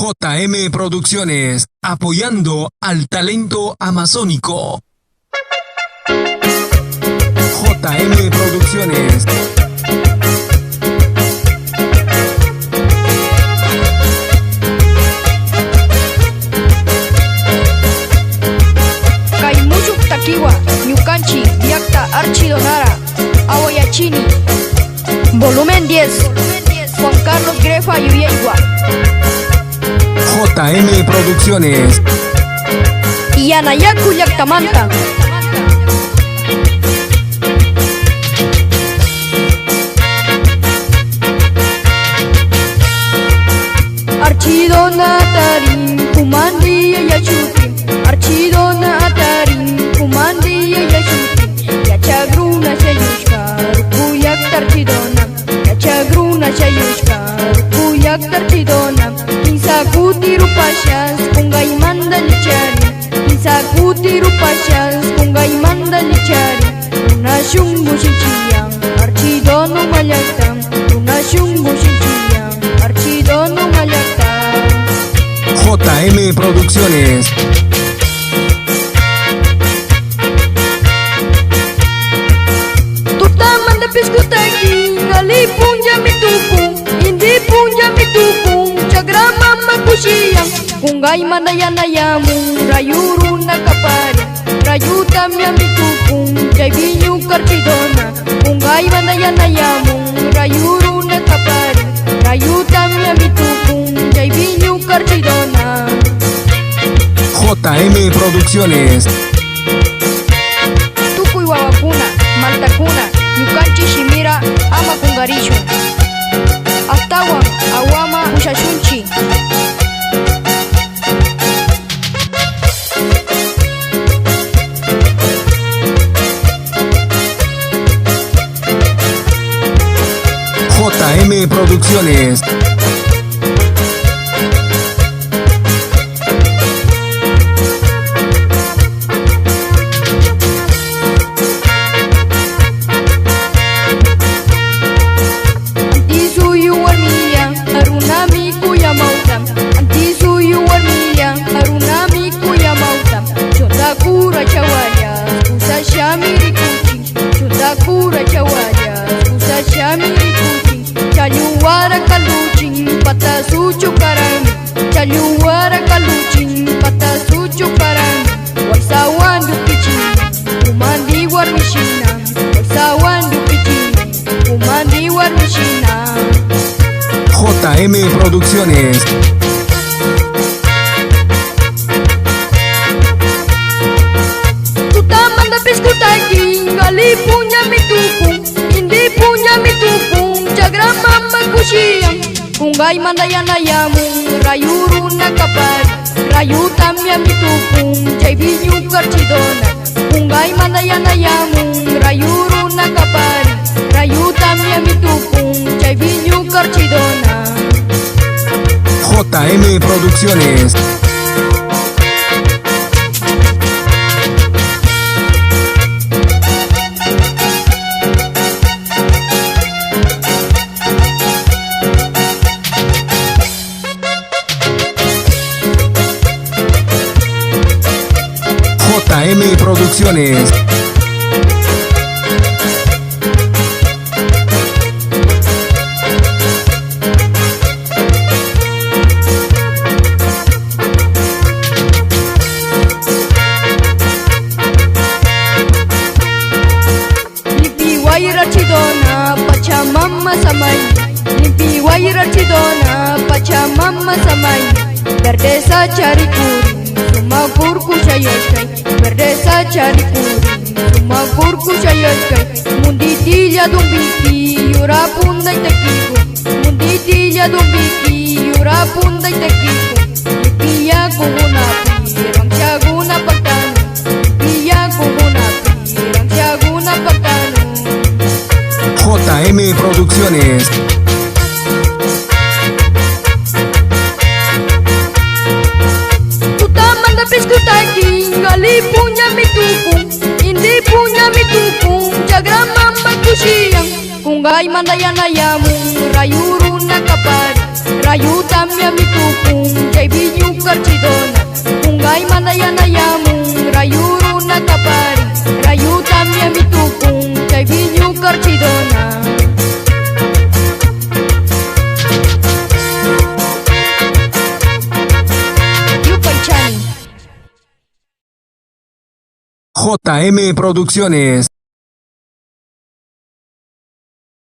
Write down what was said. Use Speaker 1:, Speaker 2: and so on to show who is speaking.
Speaker 1: JM Producciones, apoyando al talento amazónico. JM Producciones.
Speaker 2: Kaimuchuk Takiwa, Ñukanchi, Viacta, Archidonara, Aguayachini. Volumen 10. Juan Carlos Grefa, Yuyeigua.
Speaker 1: JM Producciones.
Speaker 2: Yanayaku, Yactamanta. Archidona Atarin, Kumandi Yachuti. Archidona Atarin, Kumandi Yachuti. Yachagruna Shayushka, Rukuyak Tarchidona. Yachagruna Shayushka, Rukuyak Tarchidona. Insakuti Rupashas, Kungaimanda Lichari. Insakuti Rupashas, Kungaimanda Lichari. Unashungu Shinchiyang, Archidono Mayaktam. Unashungu Shinchiyang, Archidono Mayaktam.
Speaker 1: JM Producciones.
Speaker 2: Tutamanda Piskutaki, Ali Punja Mituku, Indi Punja Mituku, Chagrama Makushiyang, Kungai Mandayanayamu, Rayuru Nakapari, Rayuta Miamituku, Jaivinyu Karchidona, Kungai Mandayanayamu, Rayuru Nakapari, Rayuta Miamituku, Jaivinyu Karchidona.
Speaker 1: JM Producciones.
Speaker 2: Tukuy Wawakuna, Maltakuna, Ñukanchi Shimira, Ama Kungarishu. Astawan, Awama, Ushashunchi.
Speaker 1: JM Producciones.
Speaker 2: Antisuyu warmiya, Harunami Kuyamautam. Antisuyu warmiya, Harunami Kuyamautam. Chotakura Chawaya, Usashamiri Kuchi. Chotakura Chawaya, Usashamiri Kuchi. Chayuwara Kaluchin, Patasuchu Karami. Chayuwara Kaluchin, Patasuchu Karami. Waisawandu Pichini, Kumandi Warmishina. Waisawandu Pichini, Kumandi Warmishina.
Speaker 1: JM Producciones.
Speaker 2: Tutamanda Piskutaki, Ali Punja Mituku, Indi Punja Mituku, Chagrama Makushiyang, Kungai Mandayanayamu, Rayuru Nakapari, Rayuta Miamituku, Jaivinyu Karchidona, Kungai Mandayanayamu, Rayuru Nakapari, Rayuta Miamituku, Jaivinyu Karchidona.
Speaker 1: JM Producciones. JM Producciones.
Speaker 2: Lipi Waira Chidona, Pachamama Samay. Lipi Waira Chidona, Pachamama Samay. Verdesa Charikuri, Suma Kurku Shayashkai. Verdesa Charikuri, Suma Kurku Shayashkai. Munditilla Dumbiki, Yura Punda Itakiku. Munditilla Dumbiki, Yura Punda Itakiku. Lipiya Kugunapi, Rangshaguna Patano. Lipiya Kugunapi, Rangshaguna Patano.
Speaker 1: JM Producciones.
Speaker 2: Tutamanda Piskutaki, Ali Punja Mituku, Indi Punja Mituku, Chagrama Makushiyang, Kungai Mandayanayamu, Rayuru Nakapari, Rayuta Miamituku, karchidona. Kungay manayanayamun, rayuro nakapari. Rayu tamya mitupong, kay binyo karchidona. Yupay Chani.
Speaker 1: JM Producciones.